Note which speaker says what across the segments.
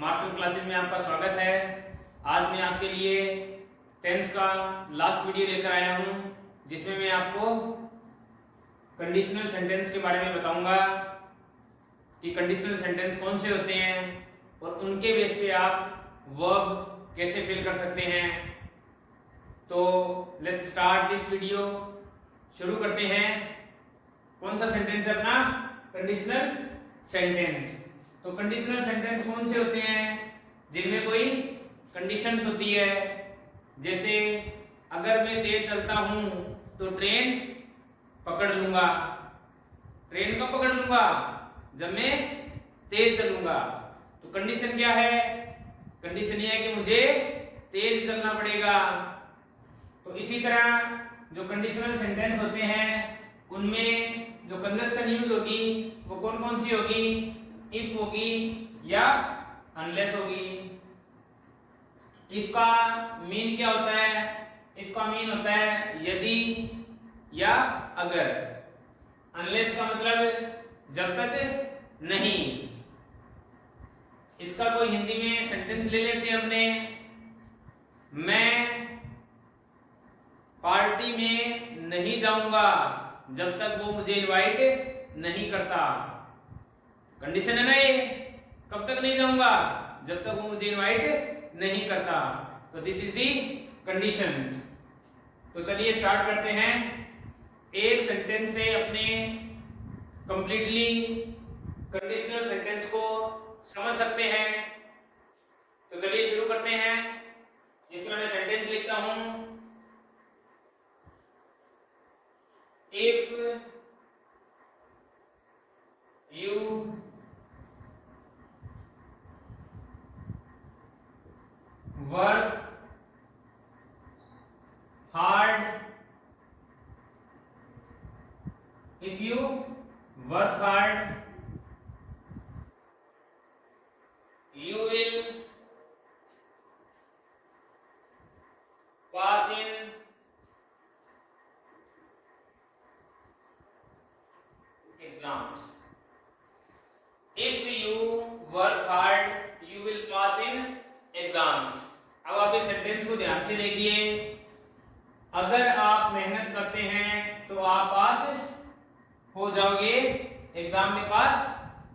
Speaker 1: Martial classes में आपका स्वागत है। आज मैं आपके लिए टेंस का लास्ट वीडियो लेकर आया हूं, जिसमें मैं आपको कंडीशनल सेंटेंस के बारे में बताऊंगा कि कंडीशनल सेंटेंस कौन से होते हैं और उनके बेस पे आप वर्ब कैसे फिल कर सकते हैं। तो लेट्स स्टार्ट दिस वीडियो। शुरू करते हैं। कौन सा सेंटेंस है अपना? Conditional sentence. तो कंडीशनल सेंटेंस कौन से होते हैं? जिनमें कोई कंडीशंस होती है। जैसे अगर मैं तेज चलता हूं तो ट्रेन पकड़ लूंगा। ट्रेन कब पकड़ लूंगा? जब मैं तेज चलूंगा। तो कंडीशन क्या है? कंडीशन ये है कि मुझे तेज चलना पड़ेगा। तो इसी तरह जो कंडीशनल सेंटेंस होते हैं उनमें जो कंजंक्शन यूज होगी वो कौन कौन सी होगी? इफ होगी या अनलेस होगी। इफ का मीन क्या होता है? इफ का मीन होता है यदि या अगर। अनलेस का मतलब जब तक नहीं। इसका कोई हिंदी में सेंटेंस ले लेते हैं अपने। मैं पार्टी में नहीं जाऊंगा जब तक वो मुझे इनवाइट नहीं करता। कंडीशन है ना ये, कब तक नहीं जाऊंगा? जब तक वो मुझे इनवाइट नहीं करता। तो दिस इज दी कंडीशन। तो चलिए स्टार्ट करते हैं। एक सेंटेंस से अपने कंप्लीटली कंडीशनल सेंटेंस को समझ सकते हैं। तो चलिए शुरू करते हैं। इसमें मैं सेंटेंस लिखता हूं। If you work hard, if you work hard, you will pass in exams. If you work hard, you will pass in exams. अब आप इस सेंटेंस को ध्यान से देखिए। अगर आप मेहनत करते हैं तो आप पास हो जाओगे, एग्जाम में पास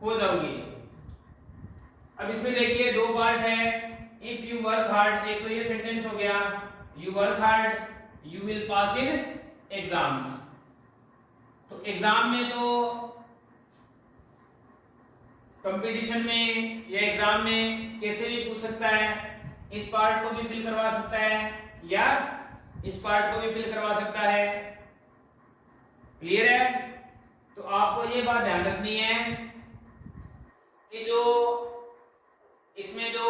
Speaker 1: हो जाओगे। अब इसमें देखिए दो पार्ट है। इफ यू वर्क हार्ड, एक तो ये सेंटेंस हो गया, you work hard you will pass in exams. तो एग्जाम में तो कंपटीशन में या एग्जाम में कैसे भी पूछ सकता है। इस पार्ट को भी फिल करवा सकता है या इस पार्ट को भी फिल करवा सकता है। क्लियर है? तो आपको ये बात ध्यान रखनी है कि जो इसमें जो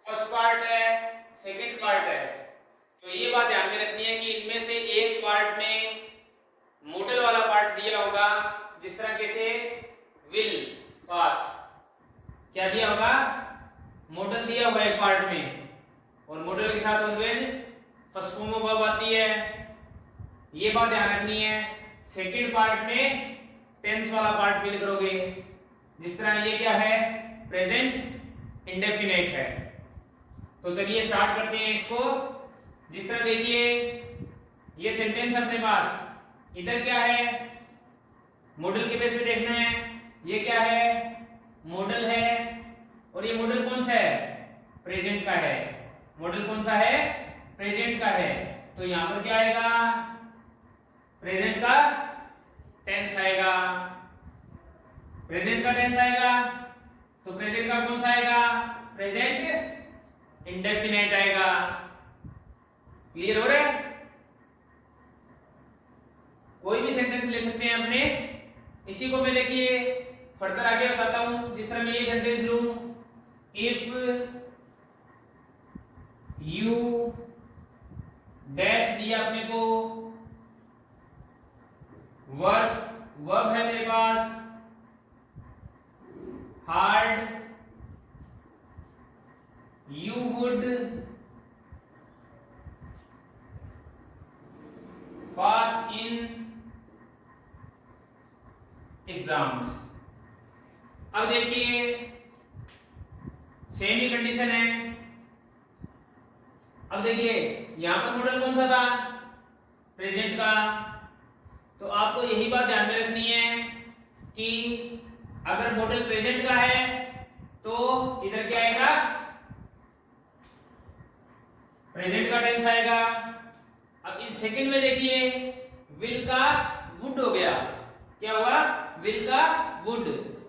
Speaker 1: फर्स्ट पार्ट है, सेकंड पार्ट है, तो ये बात ध्यान में रखनी है कि इनमें से एक पार्ट में मॉडल वाला पार्ट दिया होगा, जिस तरह कैसे विल पास। क्या दिया होगा? मॉडल दिया होगा एक पार्ट में, और मॉडल के साथ always first form of verb आती है। ये बात ध्यान रखनी है। सेकंड पार्ट में टेंस वाला पार्ट फिल करोगे। जिस तरह ये क्या है? प्रेजेंट इंडेफिनिट है। तो चलिए स्टार्ट करते हैं इसको। जिस तरह देखिए ये सेंटेंस अपने पास, इधर क्या है? मॉडल के बेस पे देखना है। ये क्या है? मॉडल है। और ये मॉडल कौन सा है? प्रेजेंट का है। मॉडल कौन सा है? प्रेजेंट का है। तो यहां पर क्या आएगा? प्रेजेंट का टेंस आएगा। प्रेजेंट का टेंस आएगा। तो प्रेजेंट का कौन सा आएगा? प्रेजेंट इंडेफिनिट आएगा। क्लियर हो रहा है? कोई भी सेंटेंस ले सकते हैं अपने। इसी को मैं देखिए फर्दर आगे बताता हूं। जिस तरह मैं ये सेंटेंस लूं, इफ यू डैश दिया अपने को, वर्क वर्ब है मेरे पास, had you would pass in exams. अब देखिए सेम ही कंडीशन है। अब देखिए यहां पर मॉडल कौन सा था, प्रेजेंट का, तो आपको यही बात ध्यान में रखनी है कि अगर मॉडल प्रेजेंट का है तो इधर क्या आएगा, प्रेजेंट का टेंस आएगा। अब इस सेकंड में देखिए विल का वुड हो गया, क्या हुआ, विल का वुड,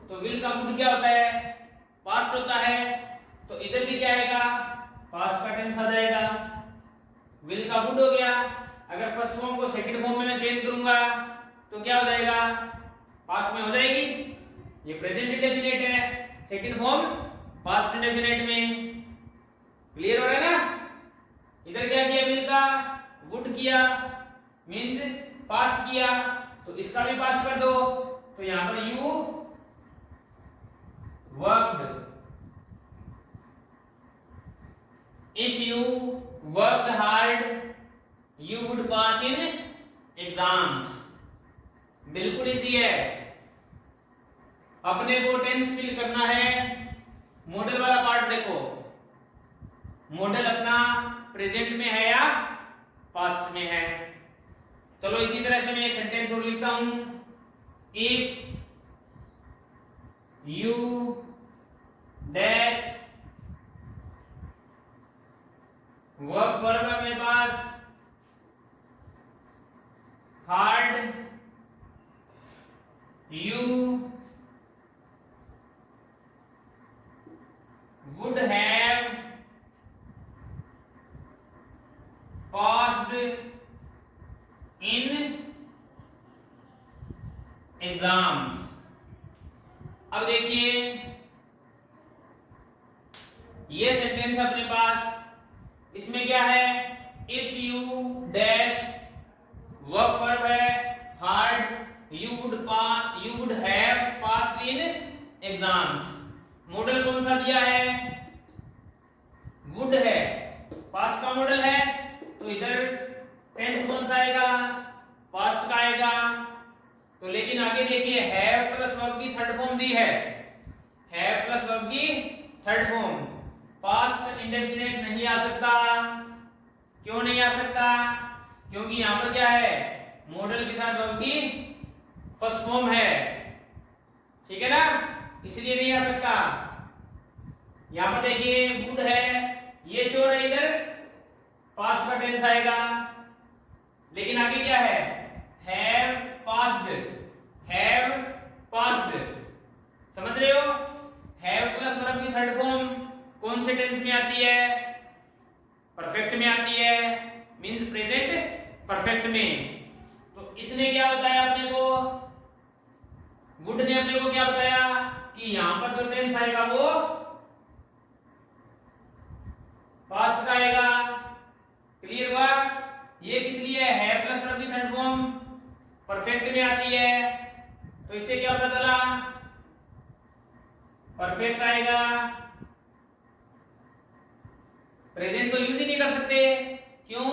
Speaker 1: तो विल का वुड क्या होता है, पास्ट होता है, तो इधर भी क्या आएगा, पास्ट का टेंस आ जाएगा, विल का वुड हो गया। अगर फर्स्ट फॉर्म को सेकंड फॉर्म में मैं चेंज करूंगा तो क्या हो जाएगा, पास्ट में हो जाएगी, ये प्रेजेंट इंडेफिनिट है, सेकंड फॉर्म पास्ट इंडेफिनिट में, क्लियर हो रहा है ना। इधर क्या किया, विल का वुड किया मींस पास्ट किया, तो इसका भी पास्ट कर दो, तो यहां पर you worked, if you worked hard you would pass in exams. बिल्कुल इजी है, अपने को टेंस फिल करना है। मॉडल वाला पार्ट देखो, मॉडल अपना प्रेजेंट में है या पास्ट में है। चलो इसी तरह से मैं एक सेंटेंस और लिखता हूं, if you dash, verb verb है मेरे पास, had you would have passed in exams। अब देखिए ये सेंटेंस अपने पास, इसमें क्या है, if you dash, verb verb है, had you would have passed in exams. Model कौन सा दिया है, वुड है, पास्ट का मॉडल है, तो इधर टेंस कौन सा आएगा, पास्ट का आएगा। तो लेकिन आगे देखिए हैव प्लस वर्ब की थर्ड फॉर्म दी है, हैव प्लस वर्ब की थर्ड फॉर्म, पास्ट इंडेफिनिट नहीं आ सकता। क्यों नहीं आ सकता, क्योंकि यहां पर क्या है, मॉडल के साथ वर्ब की फर्स्ट फॉर्म है, ठीक है ना, इसलिए नहीं आ सकता। यहां पर देखिए वुड है, ये श्योर है, इधर पास्ट का टेंस आएगा, लेकिन आगे क्या है, हैव पास्ड, हैव पास्ड, समझ रहे हो। हैव प्लस वर्ब की थर्ड फॉर्म कौन से टेंस में आती है, परफेक्ट में आती है, मींस प्रेजेंट परफेक्ट में। तो इसने क्या बताया अपने को, वुड ने अपने को क्या बताया कि यहां पर जो टेंस आएगा वो पास्ट का आएगा, क्लियर हुआ। ये किस लिए है, प्लस वर्ब की थर्ड फॉर्म परफेक्ट में आती है, तो इससे क्या पता चला, परफेक्ट आएगा। प्रेजेंट तो यूज ही नहीं कर सकते, क्यों,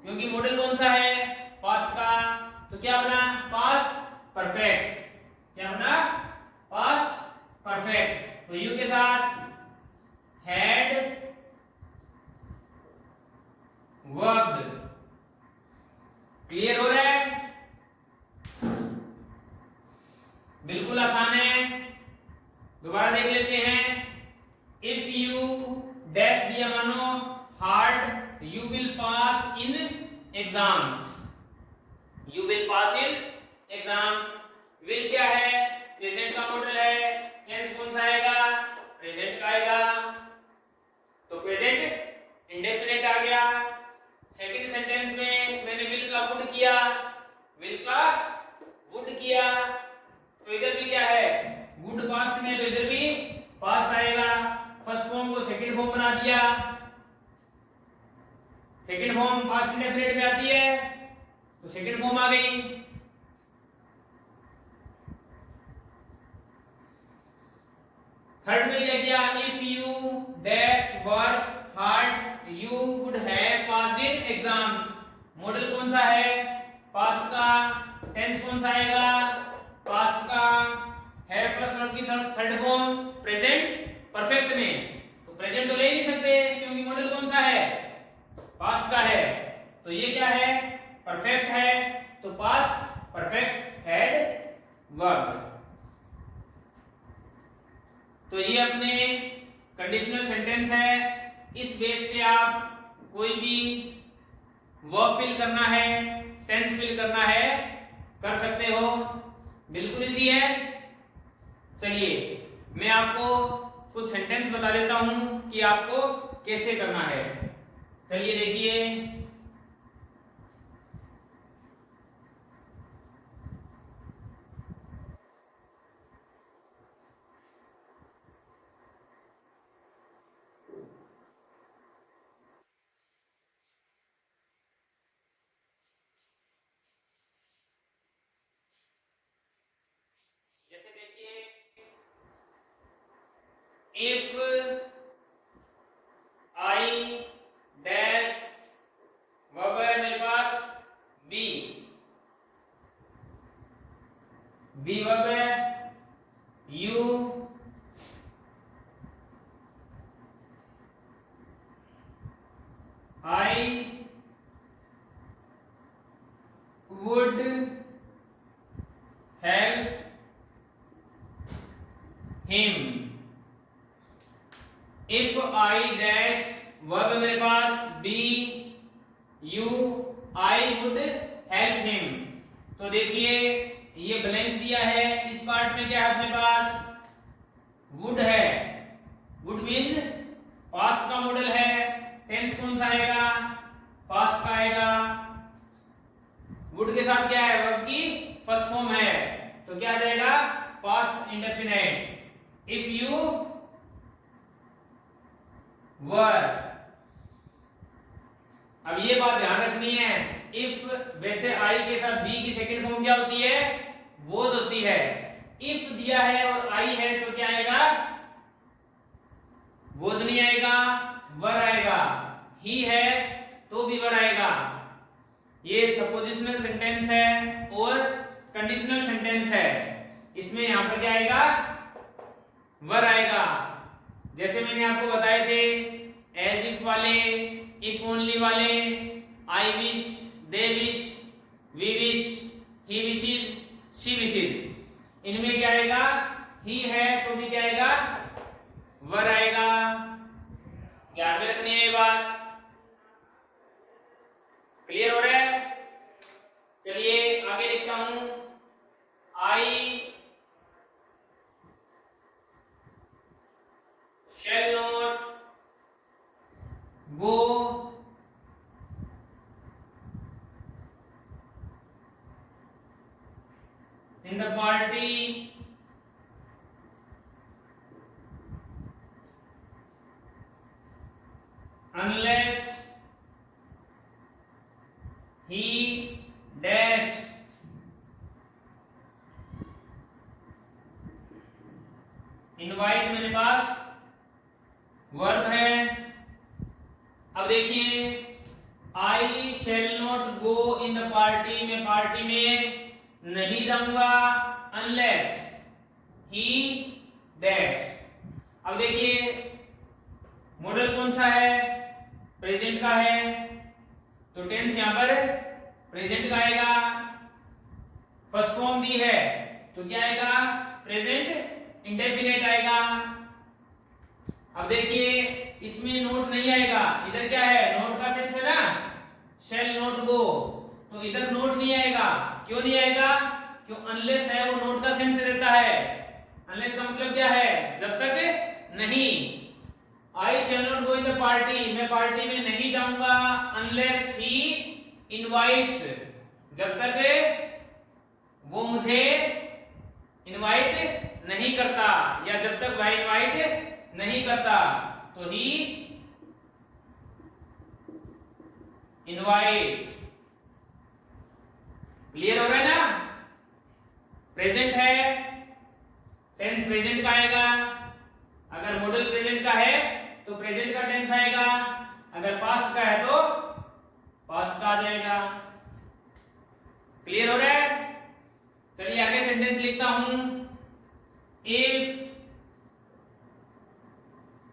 Speaker 1: क्योंकि मॉडल कौन सा है, पास्ट का, तो क्या बना, पास्ट परफेक्ट, क्या बना, पास्ट परफेक्ट। तो यू के साथ हैड वर्ब्ड, क्लियर हो रहा है, बिल्कुल आसान है। दोबारा देख लेते हैं, इफ यू डैश दिया मानो hard you will pass in exams, you will pass in exams. Will क्या है, प्रेजेंट का मॉडल है, टेंस कौन सा आएगा, प्रेजेंट का आएगा, तो प्रेजेंट इंडेफिनिट आ गया। सेकंड सेंटेंस में मैंने विल का वुड किया, विल का वुड किया, तो इधर भी क्या है, वुड पास्ट में, तो इधर भी पास्ट आएगा। फर्स्ट फॉर्म को सेकंड फॉर्म बना दिया, सेकंड फॉर्म पास्ट इंडेफिनिट में आती है, तो सेकंड फॉर्म आ गई। थर्ड में क्या किया, if you dash work hard you would have passed in exams. Model कौन सा है, पास्ट का, टेंस कौन सा आएगा, पास्ट का, हैव प्लस वर्ब की थर्ड फॉर्म प्रेजेंट परफेक्ट में, तो ये क्या है, परफेक्ट है, तो पास्ट परफेक्ट हैड वर्कड। तो ये अपने कंडीशनल सेंटेंस है। इस बेस पे आप कोई भी वर्ब फिल करना है, टेंस फिल करना है, कर सकते हो, बिल्कुल इजी है। चलिए मैं आपको कुछ सेंटेंस बता देता हूं कि आपको कैसे करना है। चलिए देखिए, जैसे देखिए, इफ आई डैश वर्ब है मेरे पास बी, बी वर्ब है, you I would help him. If I dash verb मेरे पास B you I would help him. तो देखिए ये ब्लैंक दिया है, इस पार्ट में क्या है अपने पास, वुड है, वुड मीन्स पास्ट का मॉडल है। टेंस कौन सा आएगा, पास्ट का आएगा। वुड के साथ क्या है, वर्ब की फर्स्ट फॉर्म है, तो क्या आ जाएगा, past indefinite. If you were, अब ये बात ध्यान रखनी है, इफ वैसे आई के साथ बी की सेकंड फॉर्म क्या होती है, वोज होती है। इफ दिया है और आई है तो क्या आएगा, वोज नहीं आएगा, वर आएगा। ही है तो भी वर आएगा। ये सपोजिशनल सेंटेंस है और कंडीशनल सेंटेंस है, इसमें यहां पर क्या आएगा, वर आएगा। जैसे मैंने आपको बताए थे एज इफ वाले, इफ ओनली वाले, I wish, they wish, we wish, he wishes, she wishes, इनमें क्या आएगा, ही है तो भी क्या आएगा, वर आएगा। ध्यान में रखनी है ये बात। क्लियर हो रहा है? चलिए आगे लिखता हूं, आई shall not go in the party unless he dash invite मेरे पास वर्ब है। अब देखिए I shall not go in the party, मैं पार्टी में नहीं जाऊंगा, अनलेस ही डैश। अब देखिए मॉडल कौन सा है, प्रेजेंट का है, तो टेंस यहां पर प्रेजेंट का आएगा। फर्स्ट फॉर्म दी है तो क्या आएगा, प्रेजेंट इंडेफिनिट आएगा। अब देखिए इसमें नोट नहीं आएगा, इधर क्या है, नोट का सेंस है ना, शेल नोट गो, तो इधर नोट नहीं आएगा। क्यों नहीं आएगा, क्यों, अनलेस है वो नोट का सेंस देता है। अनलेस का मतलब क्या है, जब तक नहीं। I shall not go in the party, मैं पार्टी में नहीं जाऊंगा, अनलेस ही इनवाइट्स, जब तक वो मुझे इनवाइट नहीं करता, या जब तक वह इनवाइट नहीं करता, तो ही इनवाइट्स। क्लियर हो रहा है ना? प्रेजेंट है, टेंस प्रेजेंट का आएगा। अगर मॉडल प्रेजेंट का है तो प्रेजेंट का टेंस आएगा, अगर पास्ट का है तो पास्ट का आ जाएगा। क्लियर हो रहा है? चलिए आगे सेंटेंस लिखता हूं, इफ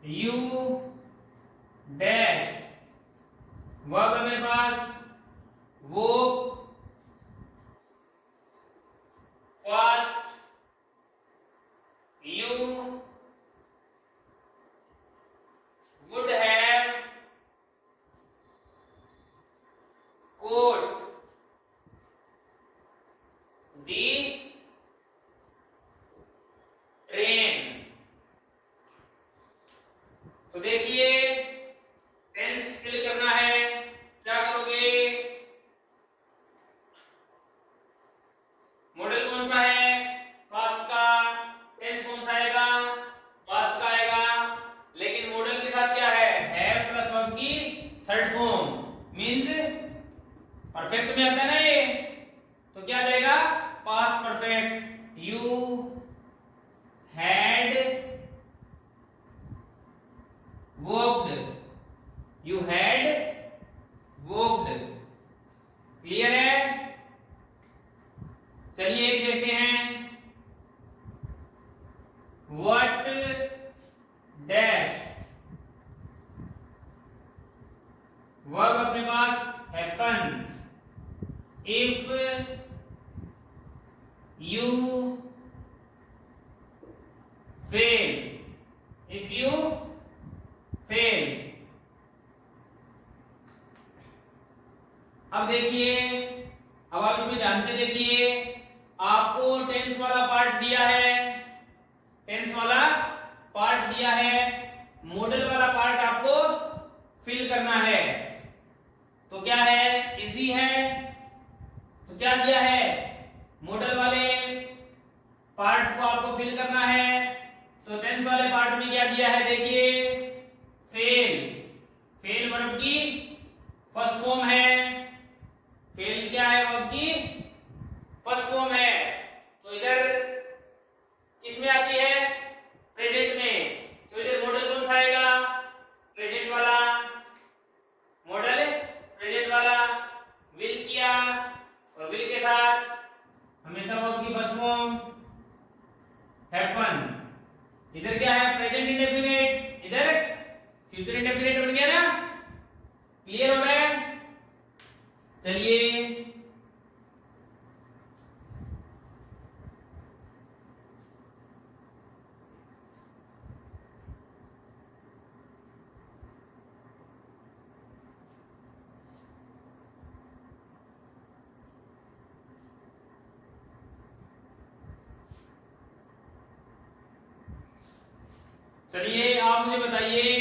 Speaker 1: यू डैश, वर्ब है मेरे पास walk fast, you would have caught the train. तो देखिए टेंस फिल करना है, क्या करोगे? मॉडल कौन सा है? पास्ट का। टेंस कौन सा आएगा? पास्ट का आएगा। लेकिन मॉडल के साथ क्या है? हैव प्लस वर्ब की थर्ड फॉर्म, मींस परफेक्ट में आता है ना ये, तो क्या आ जाएगा? Past perfect. You had walked, you had walked। Clear है? चलिए एक देखते हैं। what dash, वर्ब अपने पास happen, if you fail, if you fail। अब देखिए, अब आप इसमें ध्यान से देखिए, आपको टेंस वाला पार्ट दिया है, टेंस वाला पार्ट दिया है, मॉडल वाला पार्ट आपको फिल करना है। तो क्या है? इजी है। तो क्या दिया है? मॉडल वाले पार्ट को आपको फिल करना है। तो टेंस वाले पार्ट में क्या दिया है? देखिए, फेल। फेल वर्ब की फर्स्ट फॉर्म है। फेल क्या है? वर्ब की फर्स्ट फॉर्म है। तो इधर किसमें आती है? प्रेजेंट में। तो इधर मॉडल कौन सा आएगा? प्रेजेंट वाला। मॉडल प्रेजेंट वाला। विल किया, और विल के साथ हमेशा वर्ब की फर्स्ट फॉर्म हैपन। इधर क्या है? प्रेजेंट इंडेफिनिट, इधर फ्यूचर इंडेफिनिट बन गया ना? क्लियर हो रहा है? चलिए चलिए आप मुझे बताइए,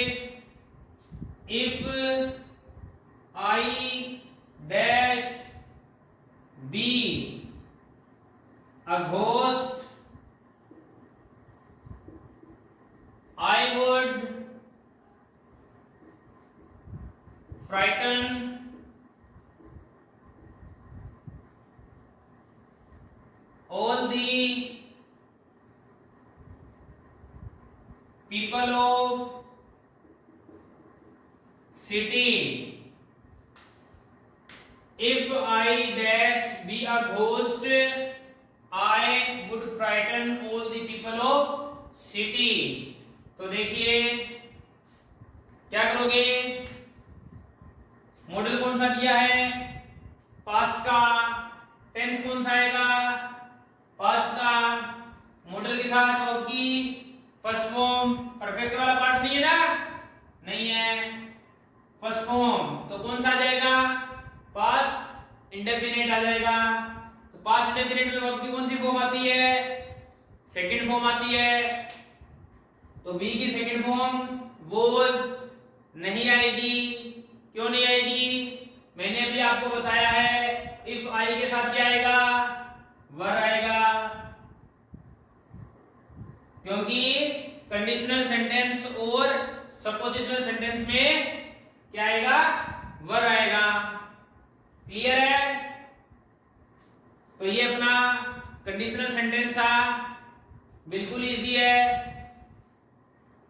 Speaker 1: if I dash be a ghost, I would frighten all the people of city। If I dash be a ghost, I would frighten all the people of city। तो देखिए क्या करोगे? मॉडल कौन सा दिया है? पास्ट का। टेंस कौन सा आएगा? पास्ट का। मॉडल के साथ वर्ब की फर्स्ट फॉर्म। परफेक्ट वाला पार्ट नहीं है ना? नहीं है। फर्स्ट फॉर्म तो कौन सा आ जाएगा? पास्ट इंडेफिनिट आ जाएगा। तो पास्ट इंडेफिनिट में वर्ब की कौन सी फॉर्म आती है? सेकंड फॉर्म आती है। तो बी की सेकंड फॉर्म वाज नहीं आएगी। क्यों नहीं आएगी? मैंने अभी आपको बताया है, इफ आई के साथ क्या आएगा? वर आएगा। क्योंकि कंडीशनल सेंटेंस और सपोजिशनल सेंटेंस में क्या आएगा? वर आएगा। क्लियर है? तो ये अपना कंडीशनल सेंटेंस था, बिल्कुल इजी है।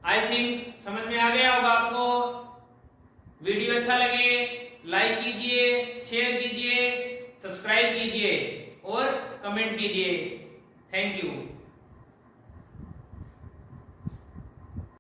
Speaker 1: आई थिंक समझ में आ गया होगा आपको। वीडियो अच्छा लगे लाइक कीजिए, शेयर कीजिए, सब्सक्राइब कीजिए और कमेंट कीजिए। Thank you.